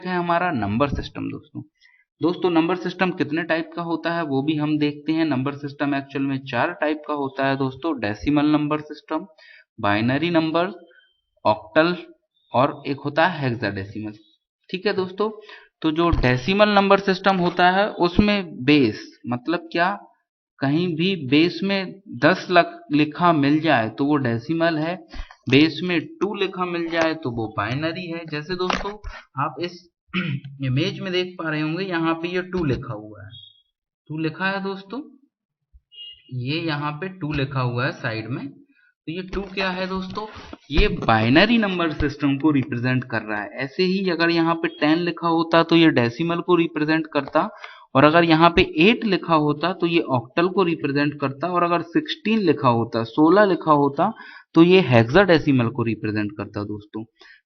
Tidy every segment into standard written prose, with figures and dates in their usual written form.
है हमारा number system. दोस्तों नंबर सिस्टम कितने टाइप का होता है वो भी हम देखते हैं। नंबर सिस्टम एक्चुअल में 4 टाइप का होता है दोस्तों। Decimal number system, binary number, octal और एक होता है हेक्साडेसिमल। ठीक है दोस्तों, तो जो डेसिमल नंबर सिस्टम होता है उसमें बेस मतलब क्या, कहीं भी बेस में 10 लिखा मिल जाए तो वो डेसिमल है, बेस में 2 लिखा मिल जाए तो वो बाइनरी है। जैसे दोस्तों आप इस इमेज में देख पा रहे होंगे, यहाँ पे ये 2 लिखा हुआ है, 2 लिखा है दोस्तों, ये यहाँ पे 2 लिखा हुआ है साइड में। तो ये 2 क्या है दोस्तों, ये बाइनरी नंबर सिस्टम को रिप्रेजेंट कर रहा है। ऐसे ही अगर यहाँ पे 10 लिखा होता तो ये डेसिमल को रिप्रेजेंट करता, और अगर यहाँ पे 8 लिखा होता तो ये ऑक्टल को रिप्रेजेंट करता, और अगर 16 लिखा होता, 16 लिखा होता तो ये हेक्साडेसिमल को रिप्रेजेंट करता दोस्तों।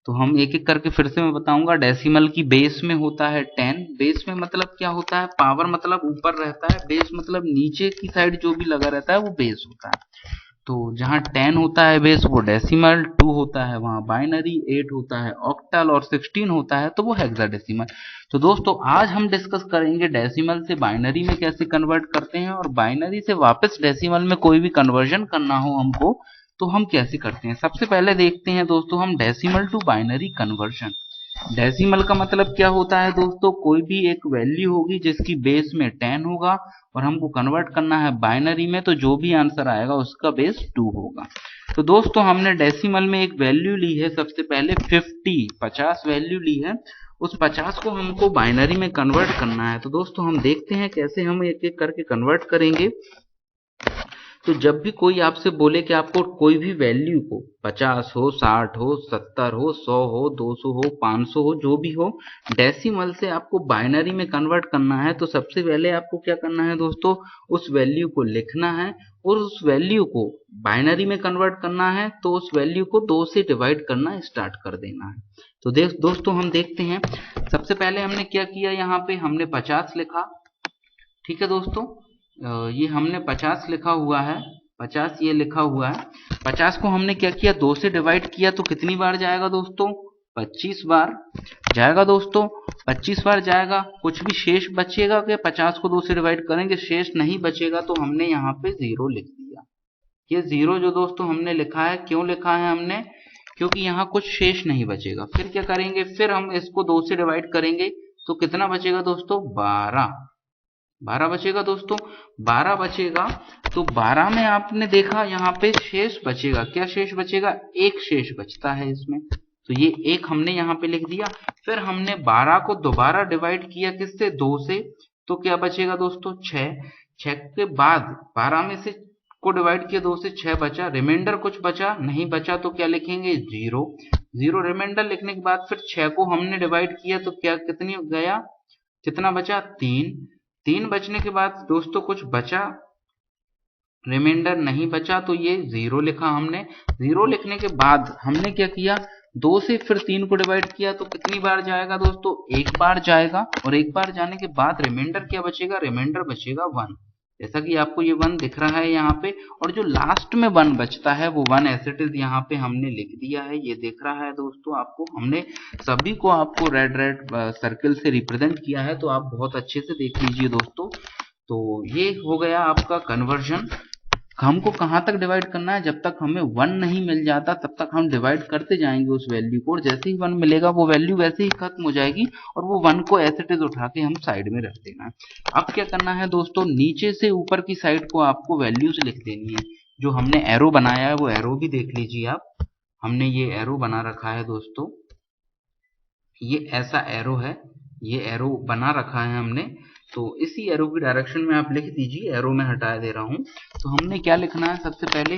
तो हम एक एक करके फिर से मैं बताऊंगा। डेसिमल की बेस में होता है 10, बेस में मतलब क्या होता है, पावर मतलब ऊपर रहता है, बेस मतलब नीचे की साइड जो भी लगा रहता है वो बेस होता है। तो जहाँ 10 होता है बेस वो डेसिमल, 2 होता है वहाँ बाइनरी, 8 होता है ऑक्टल और 16 होता है तो वो हेक्साडेसिमल। तो दोस्तों आज हम डिस्कस करेंगे डेसिमल से बाइनरी में कैसे कन्वर्ट करते हैं, और बाइनरी से वापस डेसिमल में कोई भी कन्वर्जन करना हो हमको तो हम कैसे करते हैं। सबसे पहले देखते हैं दोस्तों हम decimal to binary conversion. Decimal का मतलब क्या होता है दोस्तों, कोई भी एक वैल्यू होगी जिसकी बेस में 10 होगा और हमको कन्वर्ट करना है बाइनरी में, तो जो भी आंसर आएगा उसका बेस 2 होगा। तो दोस्तों हमने डेसिमल में एक वैल्यू ली है, सबसे पहले 50 वैल्यू ली है, उस 50 को हमको बाइनरी में कन्वर्ट करना है। तो दोस्तों हम देखते हैं कैसे हम एक एक करके कन्वर्ट करेंगे। तो जब भी कोई आपसे बोले कि आपको कोई भी वैल्यू को 50 हो, 60 हो, 70 हो, 100 हो, 200 हो, 500 हो, जो भी हो, डेसिमल से आपको बाइनरी में कन्वर्ट करना है तो सबसे पहले आपको क्या करना है दोस्तों, उस वैल्यू को लिखना है, और उस वैल्यू को बाइनरी में कन्वर्ट करना है तो उस वैल्यू को 2 से डिवाइड करना स्टार्ट कर देना है। तो दोस्तों हम देखते हैं, सबसे पहले हमने क्या किया, यहाँ पे हमने 50 लिखा। ठीक है दोस्तों, ये हमने 50 लिखा हुआ है, 50 ये लिखा हुआ है। 50 को हमने क्या किया, 2 से डिवाइड किया तो कितनी बार जाएगा दोस्तों, 25 बार जाएगा दोस्तों, 25 बार जाएगा। कुछ भी शेष बचेगा क्या, 50 को 2 से डिवाइड करेंगे, शेष नहीं बचेगा तो हमने यहाँ पे 0 लिख दिया। ये 0 जो दोस्तों हमने लिखा है, क्यों लिखा है हमने, क्योंकि यहाँ कुछ शेष नहीं बचेगा। फिर क्या करेंगे, फिर हम इसको 2 से डिवाइड करेंगे तो कितना बचेगा दोस्तों, 12 बचेगा दोस्तों, 12 बचेगा। तो 12 में आपने देखा यहाँ पे शेष बचेगा, क्या शेष बचेगा, एक शेष बचता है इसमें, तो ये एक हमने यहाँ पे लिख दिया। फिर हमने 12 को दोबारा डिवाइड किया किससे, 2 से, तो क्या बचेगा दोस्तों, 6 के बाद 12 में से को डिवाइड किया 2 से, 6 बचा, रिमाइंडर कुछ बचा नहीं, बचा तो क्या लिखेंगे, 0 रिमाइंडर लिखने के बाद फिर 6 को हमने डिवाइड किया तो क्या कितनी गया, कितना बचा, 3 बचने के बाद दोस्तों कुछ बचा, रिमाइंडर नहीं बचा तो ये 0 लिखा हमने। 0 लिखने के बाद हमने क्या किया, 2 से फिर 3 को डिवाइड किया तो कितनी बार जाएगा दोस्तों, एक बार जाएगा, और एक बार जाने के बाद रिमाइंडर क्या बचेगा, रिमाइंडर बचेगा 1, जैसा कि आपको ये 1 दिख रहा है यहाँ पे। और जो लास्ट में 1 बचता है वो 1 एज इट इज यहाँ पे हमने लिख दिया है, ये दिख रहा है दोस्तों आपको, हमने सभी को आपको रेड सर्कल से रिप्रेजेंट किया है, तो आप बहुत अच्छे से देख लीजिए दोस्तों। तो ये हो गया आपका कन्वर्जन। हमको कहाँ तक डिवाइड करना है, जब तक हमें 1 नहीं मिल जाता तब तक हम डिवाइड करते जाएंगे उस वैल्यू को, और जैसे ही 1 मिलेगा वो वैल्यू वैसे ही खत्म हो जाएगी और वो 1 को एज इट इज उठा के हम साइड में रख देना है। अब क्या करना है दोस्तों, नीचे से ऊपर की साइड को आपको वैल्यूज लिख देनी है। जो हमने एरो बनाया है वो एरो भी देख लीजिए आप, हमने ये एरो बना रखा है दोस्तों, ये ऐसा एरो है, ये एरो बना रखा है हमने। तो इसी एरो की डायरेक्शन में आप लिख दीजिए, एरो में हटा दे रहा हूं। तो हमने क्या लिखना है, सबसे पहले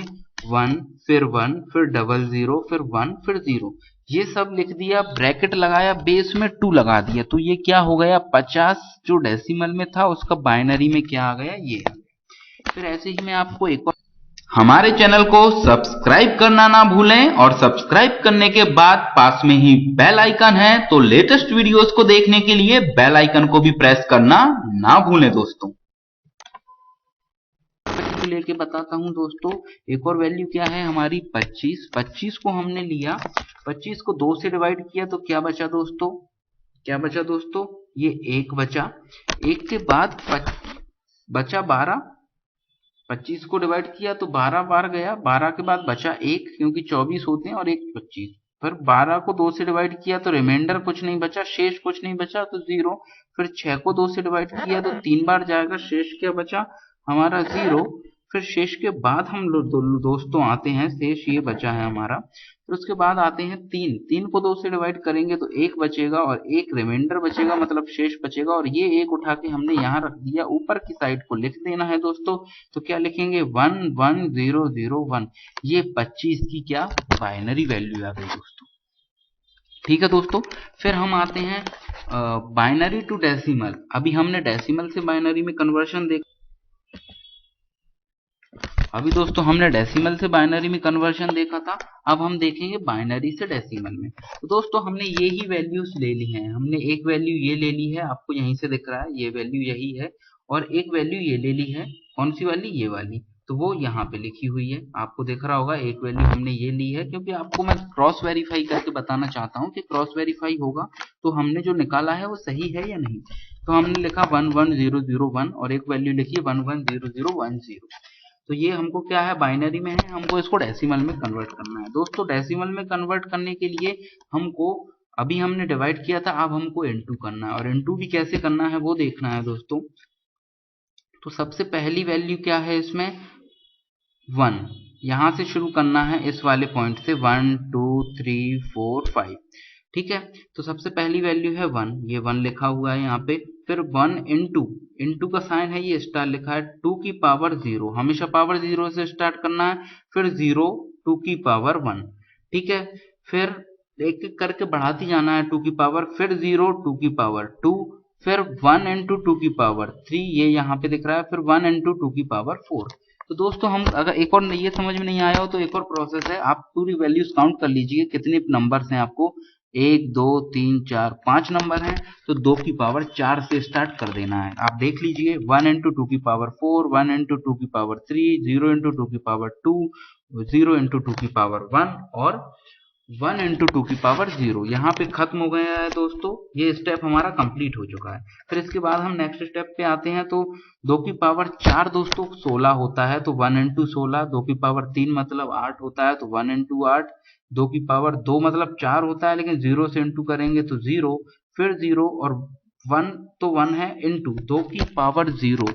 1 फिर 1 फिर 00 फिर 1 फिर 0, ये सब लिख दिया, ब्रैकेट लगाया, बेस में 2 लगा दिया, तो ये क्या हो गया, 50 जो डेसिमल में था उसका बाइनरी में क्या आ गया, ये आ गया। फिर ऐसे ही मैं आपको एक और, हमारे चैनल को सब्सक्राइब करना ना भूलें, और सब्सक्राइब करने के बाद पास में ही बेल आइकन है, तो लेटेस्ट वीडियोस को देखने के लिए बेल आइकन को भी प्रेस करना ना भूलें दोस्तों। लेके बताता हूं दोस्तों, एक और वैल्यू क्या है हमारी, 25 को हमने लिया, 25 को 2 से डिवाइड किया तो क्या बचा दोस्तों, क्या बचा दोस्तों, ये 1 बचा, 1 के बाद बचा 12, 25 को डिवाइड किया तो 12 बार गया, 12 के बाद बचा 1, क्योंकि 24 होते हैं और 1 25। फिर 12 को 2 से डिवाइड किया तो रिमाइंडर कुछ नहीं बचा, शेष कुछ नहीं बचा तो 0। फिर 6 को 2 से डिवाइड किया तो 3 बार जाएगा, शेष क्या बचा हमारा 0। फिर शेष के बाद हम दोस्तों आते हैं, शेष ये बचा है हमारा। फिर उसके बाद आते हैं 3, 3 को 2 से डिवाइड करेंगे तो 1 बचेगा और 1 रिमाइंडर बचेगा, मतलब शेष बचेगा। और ये 1 उठा के हमने यहाँ रख दिया, ऊपर की साइड को लिख देना है दोस्तों। तो क्या लिखेंगे 1 1 0 0 1। ये 25 की क्या बाइनरी वैल्यू आ गई दोस्तों। ठीक है दोस्तों, फिर हम आते हैं बाइनरी टू डेसिमल। अभी हमने डेसिमल से बाइनरी में कन्वर्शन देखा, अभी दोस्तों हमने डेसिमल से बाइनरी में कन्वर्शन देखा था। अब हम देखेंगे बाइनरी से डेसिमल में। तो दोस्तों हमने ये ही वैल्यूज ले ली हैं, हमने एक वैल्यू ये ले ली है, आपको यहीं से दिख रहा है ये वैल्यू यही है, और एक वैल्यू ये ले ली है, कौन सी वाली, ये वाली, तो वो यहाँ पे लिखी हुई है, आपको दिख रहा होगा। एक वैल्यू हमने ये ली है, क्योंकि आपको मैं क्रॉस वेरीफाई करके बताना चाहता हूँ कि क्रॉस वेरीफाई होगा तो हमने जो निकाला है वो सही है या नहीं। तो हमने लिखा 1 1 0 0 1 और एक वैल्यू लिखी 1 1 0 0 1 0। तो ये हमको क्या है, बाइनरी में है, हमको इसको डेसिमल में कन्वर्ट करना है। दोस्तों डेसिमल में कन्वर्ट करने के लिए हमको, अभी हमने डिवाइड किया था, अब हमको इनटू करना है, और इनटू भी कैसे करना है वो देखना है दोस्तों। तो सबसे पहली वैल्यू क्या है इसमें, 1, यहां से शुरू करना है, इस वाले पॉइंट से 1 2 3 4 5। ठीक है, तो सबसे पहली वैल्यू है 1, ये 1 लिखा हुआ है यहाँ पे। फिर 1 इंटू, इंटू का साइन है, ये स्टार लिखा है, 2 की पावर 0, हमेशा पावर 0 से स्टार्ट करना है। फिर 0 2 की पावर 1। ठीक है, फिर एक एक करके बढ़ाती जाना है 2 की पावर, फिर 0 2 की पावर 2, फिर 1 इंटू 2 की पावर 3, ये यहाँ पे दिख रहा है, फिर 1 इंटू 2 की पावर 4। तो दोस्तों हम, अगर एक और ये समझ में नहीं आया हो तो एक और प्रोसेस है, आप पूरी वैल्यूज काउंट कर लीजिए कितने नंबर्स हैं आपको, 1 2 3 4 5 नंबर हैं, तो 2 की पावर 4 से स्टार्ट कर देना है। आप देख लीजिए, 1 इंटू 2 की पावर 4, 1 इंटू 2 की पावर 3, 0 इंटू 2 की पावर 2, 0 इंटू 2 की पावर 1 और 1 इंटू 2 की पावर 0। यहाँ पे खत्म हो गया है दोस्तों, ये स्टेप हमारा कंप्लीट हो चुका है। फिर इसके बाद हम नेक्स्ट स्टेप पे आते हैं। तो 2 की पावर 4 दोस्तों 16 होता है, तो 1 इंटू 16, 2 की पावर 3 मतलब 8 होता है, तो 1 इंटू 8, 2 की पावर 2 मतलब 4 होता है, लेकिन 0 से इंटू करेंगे तो 0, फिर 0 और 1, तो 1 है इंटू 2 की पावर 0।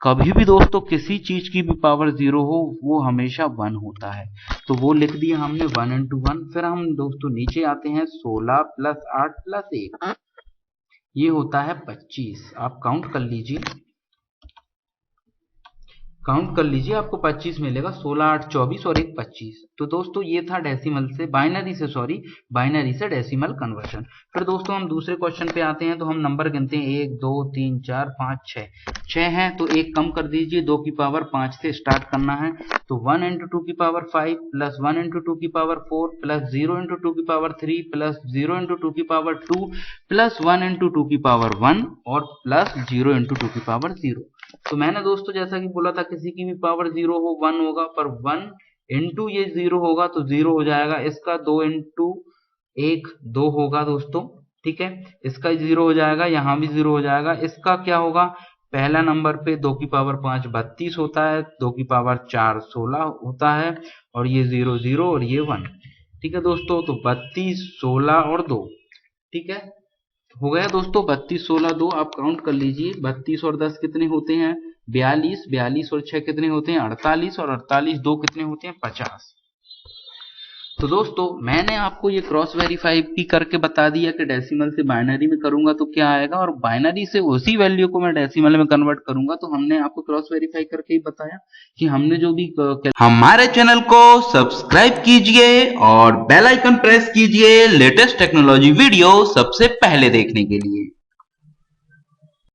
कभी भी दोस्तों किसी चीज की भी पावर 0 हो वो हमेशा 1 होता है, तो वो लिख दिया हमने 1 इंटू 1। फिर हम दोस्तों नीचे आते हैं, 16 प्लस 8 प्लस 1, ये होता है 25। आप काउंट कर लीजिए, काउंट कर लीजिए, आपको 25 मिलेगा, 16 8 24 और 1 25। तो दोस्तों ये था डेसिमल से बाइनरी से, सॉरी बाइनरी से डेसिमल कन्वर्शन। फिर दोस्तों हम दूसरे क्वेश्चन पे आते हैं। तो हम नंबर गिनते हैं, 1 2 3 4 5 6, 6 हैं तो एक कम कर दीजिए, 2 की पावर 5 से स्टार्ट करना है। तो 1 इंटू 2 की पावर 5 प्लस 1 इंटू 2 की पावर 4 प्लस 0 इंटू 2 की पावर 3 प्लस 0 इंटू 2 की पावर 2 प्लस 1 इंटू 2 की पावर 1 और प्लस 0 इंटू 2 की पावर 0। तो मैंने दोस्तों जैसा कि बोला था, किसी की भी पावर 0 हो 1 होगा, पर 1 इंटू ये 0 होगा तो 0 हो जाएगा। इसका 2 इंटू 1 2 होगा दोस्तों, ठीक है, इसका 0 हो जाएगा, यहाँ भी 0 हो जाएगा। इसका क्या होगा, पहला नंबर पे 2 की पावर 5 32 होता है, 2 की पावर 4 16 होता है, और ये 0 0 और ये 1। ठीक है दोस्तों, तो 32 16 और 2, ठीक है, हो गया दोस्तों 32 16 2। आप काउंट कर लीजिए, 32 और 10 कितने होते हैं, 42, 42 और 6 कितने होते हैं, 48, और 48 2 कितने होते हैं, 50। तो दोस्तों मैंने आपको ये क्रॉस वेरीफाई भी करके बता दिया कि डेसिमल से बाइनरी में करूंगा तो क्या आएगा, और बाइनरी से उसी वैल्यू को मैं डेसिमल में कन्वर्ट करूंगा। तो हमने आपको क्रॉस वेरीफाई करके ही बताया कि हमने जो भी हमारे चैनल को सब्सक्राइब कीजिए और बेल आइकन प्रेस कीजिए लेटेस्ट टेक्नोलॉजी वीडियो सबसे पहले देखने के लिए।